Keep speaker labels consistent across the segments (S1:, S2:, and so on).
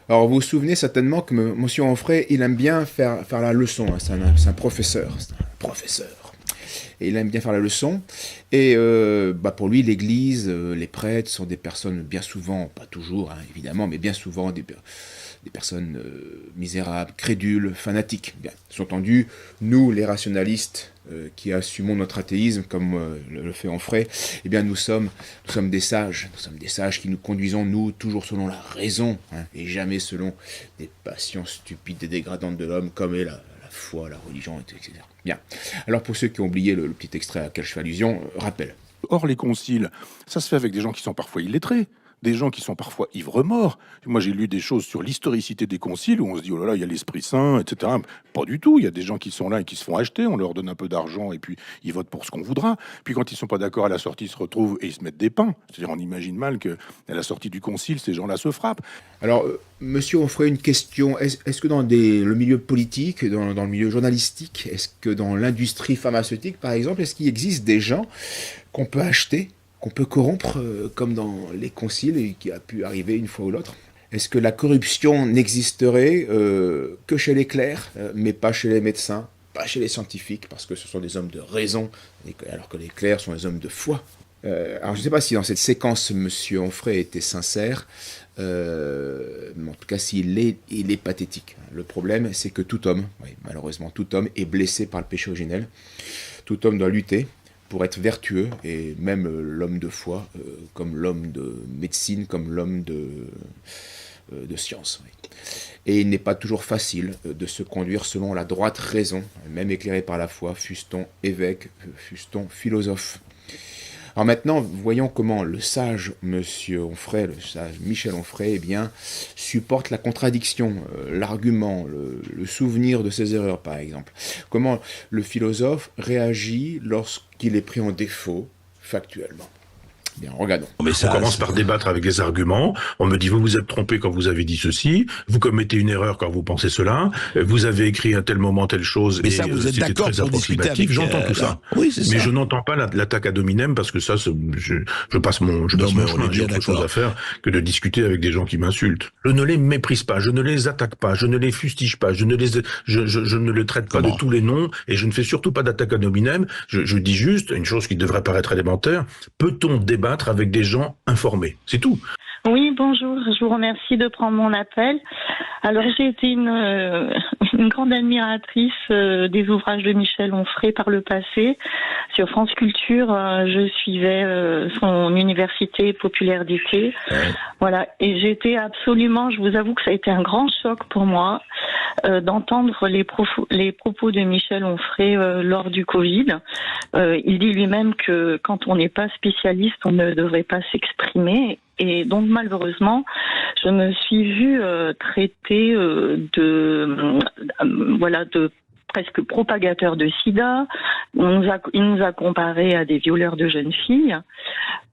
S1: Alors, vous vous souvenez certainement que Monsieur Onfray, il aime bien faire la leçon. Hein. C'est un professeur. C'est un professeur. Et il aime bien faire la leçon. Et pour lui, l'Église, les prêtres sont des personnes bien souvent, pas toujours hein, évidemment, mais bien souvent des personnes misérables, crédules, fanatiques. Bien entendu, nous, les rationalistes qui assumons notre athéisme, comme le fait Onfray, eh bien nous sommes des sages. Nous sommes des sages qui nous conduisons, nous, toujours selon la raison, hein, et jamais selon des passions stupides et dégradantes de l'homme, comme est la foi, la religion, etc. Bien. Alors pour ceux qui ont oublié le petit extrait à quel je fais allusion, rappel.
S2: Or, les conciles, ça se fait avec des gens qui sont parfois illettrés, des gens qui sont parfois ivres-morts. Moi, j'ai lu des choses sur l'historicité des conciles où on se dit, oh là là, il y a l'Esprit Saint, etc. Pas du tout. Il y a des gens qui sont là et qui se font acheter. On leur donne un peu d'argent et puis ils votent pour ce qu'on voudra. Puis quand ils sont pas d'accord à la sortie, ils se retrouvent et ils se mettent des pains. C'est-à-dire, on imagine mal que à la sortie du concile, ces gens-là se frappent.
S1: Alors, monsieur, on ferait une question. Est-ce que dans le milieu politique, dans le milieu journalistique, est-ce que dans l'industrie pharmaceutique, par exemple, est-ce qu'il existe des gens qu'on peut acheter, qu'on peut corrompre, comme dans les conciles, et qui a pu arriver une fois ou l'autre? Est-ce que la corruption n'existerait que chez les clercs, mais pas chez les médecins, pas chez les scientifiques, parce que ce sont des hommes de raison, alors que les clercs sont des hommes de foi? Alors je ne sais pas si dans cette séquence, monsieur Onfray était sincère, mais en tout cas, il est pathétique. Le problème, c'est que tout homme, oui, malheureusement, tout homme est blessé par le péché originel. Tout homme doit lutter pour être vertueux, et même l'homme de foi, comme l'homme de médecine, comme l'homme de science. Oui. Et il n'est pas toujours facile de se conduire selon la droite raison, même éclairé par la foi, fût-on évêque, fût-on philosophe. Alors maintenant, voyons comment le sage monsieur Onfray, le sage Michel Onfray, eh bien, supporte la contradiction, l'argument, le souvenir de ses erreurs, par exemple. Comment le philosophe réagit lorsqu'il est pris en défaut factuellement. Bien, regardons.
S3: Mais on commence par débattre avec des arguments. On me dit, vous vous êtes trompé quand vous avez dit ceci. Vous commettez une erreur quand vous pensez cela. Vous avez écrit à tel moment telle chose.
S4: Mais ça, vous êtes d'accord pour discuter avec...
S3: J'entends tout ça.
S4: Oui, c'est ça.
S3: Mais je n'entends pas l'attaque ad hominem parce que ça, je passe mon chemin. J'ai autre chose à faire que de discuter avec des gens qui m'insultent. Je ne les méprise pas. Je ne les attaque pas. Je ne les fustige pas. Je ne les traite pas de tous les noms. Et je ne fais surtout pas d'attaque ad hominem. Je dis juste une chose qui devrait paraître élémentaire. Peut-on débattre avec des gens informés? C'est tout.
S5: Oui, bonjour. Je vous remercie de prendre mon appel. Alors, j'ai été une grande admiratrice des ouvrages de Michel Onfray par le passé. Sur France Culture, je suivais son université populaire d'été. Voilà. Et j'étais absolument, je vous avoue que ça a été un grand choc pour moi d'entendre les propos de Michel Onfray lors du Covid. Il dit lui-même que quand on n'est pas spécialiste, on ne devrait pas s'exprimer. Et donc malheureusement, je me suis vue traitée de presque propagateur de sida. Il nous a comparé à des violeurs de jeunes filles.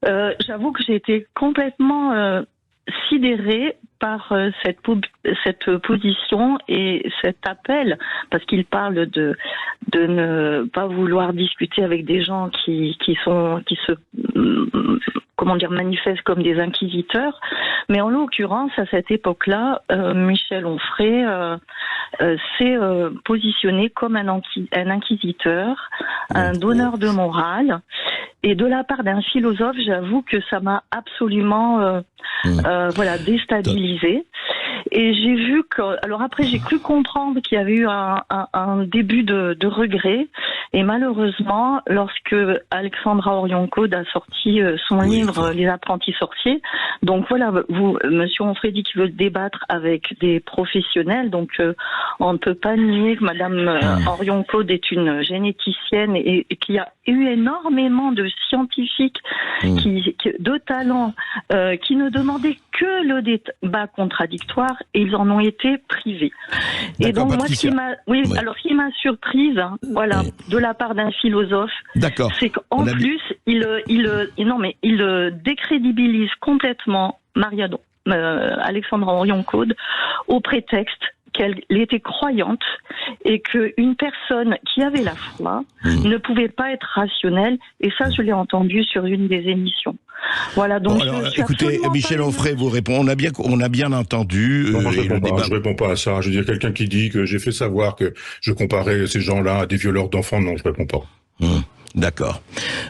S5: J'avoue que j'ai été complètement sidérée par cette position et cet appel, parce qu'il parle de ne pas vouloir discuter avec des gens qui se manifestent comme des inquisiteurs. Mais en l'occurrence, à cette époque-là, Michel Onfray s'est positionné comme un inquisiteur, un donneur de morale. Et de la part d'un philosophe, j'avoue que ça m'a absolument déstabilisée. Et j'ai vu que... Alors après, j'ai cru comprendre qu'il y avait eu un début de regret. Et malheureusement, lorsque Alexandra Orion-Caude a sorti son livre « Les apprentis sorciers », donc voilà, monsieur Onfray dit qu'il veut débattre avec des professionnels. Donc on ne peut pas nier que madame Orion-Caude est une généticienne et qu'il y a eu énormément de scientifiques de talent qui ne demandaient que le débat contradictoire, et ils en ont été privés. Et donc moi, ce qui m'a surprise, de la part d'un philosophe, c'est qu'en plus il décrédibilise complètement Alexandra Orion-Caude au prétexte qu'elle était croyante et qu'une personne qui avait la foi ne pouvait pas être rationnelle. Et ça, je l'ai entendu sur une des émissions. Voilà, donc
S4: écoutez, Michel Onfray vous répond. On a bien entendu.
S3: Non, je réponds pas à ça. Je veux dire, quelqu'un qui dit que j'ai fait savoir que je comparais ces gens-là à des violeurs d'enfants, non, je réponds pas.
S4: D'accord.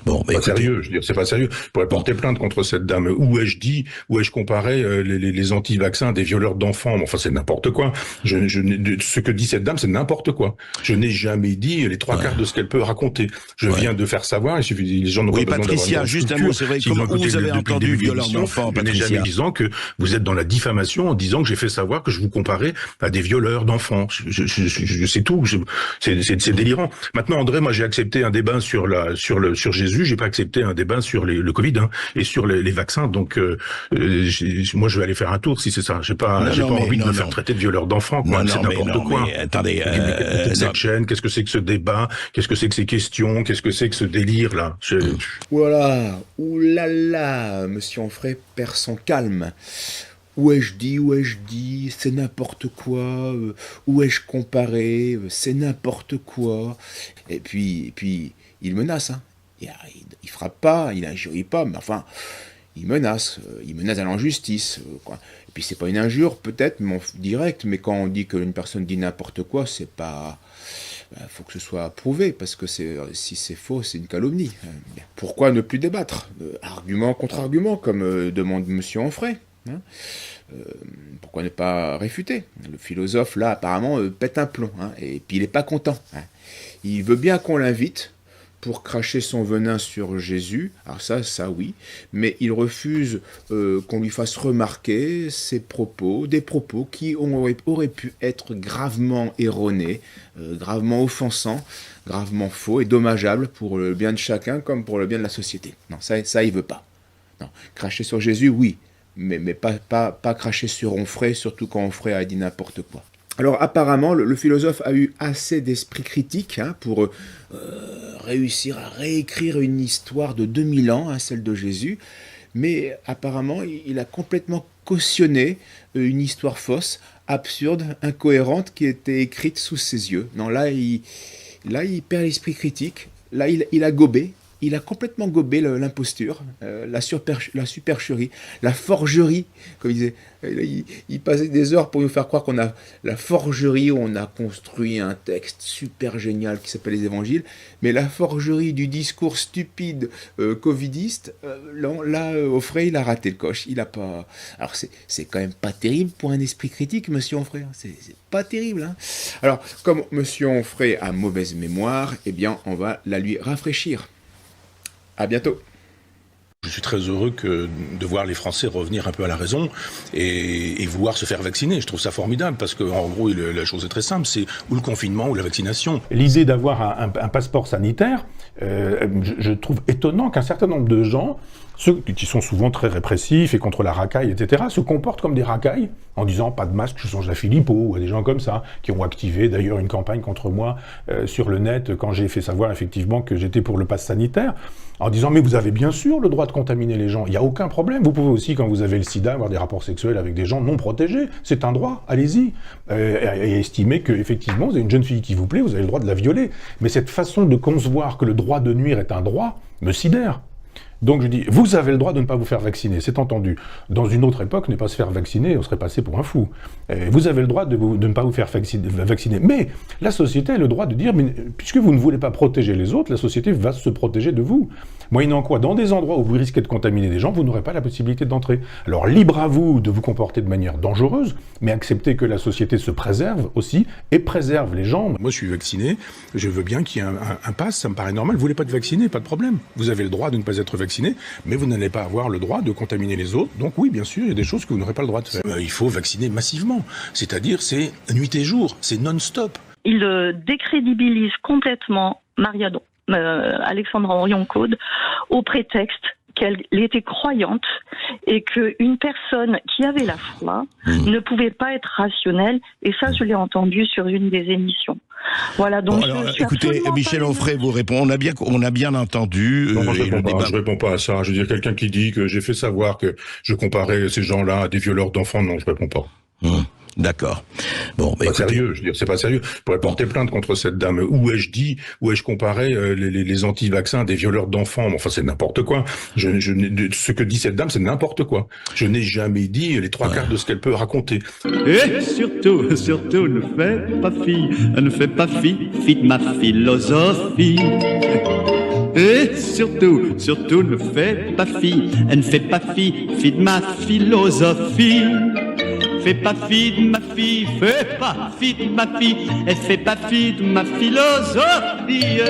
S4: Bon,
S3: bah, écoutez, sérieux, je veux dire, c'est pas sérieux. Je pourrais porter plainte contre cette dame. Où ai-je comparé les anti-vaccins à des violeurs d'enfants? Enfin, c'est n'importe quoi. Ce que dit cette dame, c'est n'importe quoi. Je n'ai jamais dit les trois quarts de ce qu'elle peut raconter. Je viens de faire savoir. Les gens n'ont pas besoin
S4: Patricia, juste un mot, c'est vrai. Comment vous avez entendu violeurs d'enfants, Patricia?
S3: Je n'ai jamais disant que vous êtes dans la diffamation en disant que j'ai fait savoir que je vous comparais à des violeurs d'enfants. Je sais tout. C'est délirant. Maintenant, André, moi, j'ai accepté un débat sur Jésus, j'ai pas accepté un débat sur le Covid et sur les vaccins. Donc moi je vais aller faire un tour si c'est ça. J'ai pas envie de me faire traiter de violeur d'enfants. C'est n'importe quoi.
S4: Mais attendez,
S3: cette chaîne, qu'est-ce que c'est que ce débat? Qu'est-ce que c'est que ces questions? Qu'est-ce que c'est que ce délire là?
S1: Voilà, oulala, Monsieur Onfray perd son calme. Où ai-je dit, c'est n'importe quoi, où ai-je comparé, c'est n'importe quoi. Et puis, il menace, hein. Il frappe pas, il injurie pas, mais enfin, il menace à l'injustice, quoi. Et puis c'est pas une injure, peut-être, direct, mais quand on dit qu'une personne dit n'importe quoi, c'est pas... faut que ce soit prouvé, parce que si c'est faux, c'est une calomnie. Pourquoi ne plus débattre? Argument contre argument, comme demande Monsieur Onfray. Hein, pourquoi ne pas réfuter? Le philosophe, là, apparemment, pète un plomb, hein, et puis il n'est pas content. Hein. Il veut bien qu'on l'invite pour cracher son venin sur Jésus, alors ça oui, mais il refuse qu'on lui fasse remarquer des propos qui auraient pu être gravement erronés, gravement offensants, gravement faux et dommageables pour le bien de chacun comme pour le bien de la société. Non, ça il veut pas. Non, cracher sur Jésus, oui, mais pas cracher sur Onfray, surtout quand Onfray a dit n'importe quoi. Alors apparemment, le philosophe a eu assez d'esprit critique pour réussir à réécrire une histoire de 2000 ans, hein, celle de Jésus, mais apparemment, il a complètement cautionné une histoire fausse, absurde, incohérente, qui était écrite sous ses yeux. Non, là, il perd l'esprit critique, là, il a gobé. Il a complètement gobé l'imposture, la supercherie, la forgerie, comme il disait. Il passait des heures pour nous faire croire qu'on a la forgerie, où on a construit un texte super génial qui s'appelle les évangiles, mais la forgerie du discours stupide covidiste, là, Onfray, il a raté le coche. Il a pas. Alors c'est quand même pas terrible pour un esprit critique, Monsieur Onfray. C'est pas terrible. Hein. Alors comme Monsieur Onfray a mauvaise mémoire, eh bien on va la lui rafraîchir. À bientôt.
S3: Je suis très heureux de voir les Français revenir un peu à la raison et vouloir se faire vacciner. Je trouve ça formidable parce qu'en gros, la chose est très simple, c'est ou le confinement ou la vaccination.
S2: L'idée d'avoir un passeport sanitaire, je trouve étonnant qu'un certain nombre de gens, ceux qui sont souvent très répressifs et contre la racaille, etc., se comportent comme des racailles en disant pas de masque, je songe à Philippot, ou à des gens comme ça, qui ont activé d'ailleurs une campagne contre moi sur le net quand j'ai fait savoir effectivement que j'étais pour le pass sanitaire, en disant mais vous avez bien sûr le droit de contaminer les gens, il n'y a aucun problème, vous pouvez aussi quand vous avez le sida avoir des rapports sexuels avec des gens non protégés, c'est un droit, allez-y, et estimer que effectivement vous avez une jeune fille qui vous plaît, vous avez le droit de la violer, mais cette façon de concevoir que le droit de nuire est un droit me sidère. Donc je dis, vous avez le droit de ne pas vous faire vacciner, c'est entendu. Dans une autre époque, ne pas se faire vacciner, on serait passé pour un fou. Vous avez le droit de ne pas vous faire vacciner. Mais la société a le droit de dire, mais, puisque vous ne voulez pas protéger les autres, la société va se protéger de vous. Moyennant quoi, dans des endroits où vous risquez de contaminer des gens, vous n'aurez pas la possibilité d'entrer. Alors libre à vous de vous comporter de manière dangereuse, mais acceptez que la société se préserve aussi, et préserve les gens.
S3: Moi je suis vacciné, je veux bien qu'il y ait un pass, ça me paraît normal. Vous voulez pas être vacciné, pas de problème. Vous avez le droit de ne pas être vacciné, mais vous n'allez pas avoir le droit de contaminer les autres. Donc oui, bien sûr, il y a des choses que vous n'aurez pas le droit de faire. Il faut vacciner massivement. C'est-à-dire, c'est nuit et jour, c'est non-stop.
S5: Il décrédibilise complètement Alexandra Orion-Caude au prétexte qu'elle était croyante et qu'une personne qui avait la foi ne pouvait pas être rationnelle. Et ça, je l'ai entendu sur une des émissions. Voilà, donc
S4: bon, alors, écoutez, Michel Onfray vous répond. On a bien entendu.
S3: Non, je réponds pas à ça. Je veux dire, quelqu'un qui dit que j'ai fait savoir que je comparais ces gens-là à des violeurs d'enfants, non, je réponds pas.
S4: D'accord. Bon,
S3: Pas sérieux, je veux dire, c'est pas sérieux. Je pourrais porter plainte contre cette dame. Où ai-je comparé les anti-vaccins à des violeurs d'enfants? Enfin, c'est n'importe quoi. Ce que dit cette dame, c'est n'importe quoi. Je n'ai jamais dit les trois quarts de ce qu'elle peut raconter.
S6: Et surtout, ne fais pas fi de ma philosophie. Et surtout, ne fais pas fi de ma philosophie. Fais pas fi de ma fille, elle fait pas fi de ma philosophie.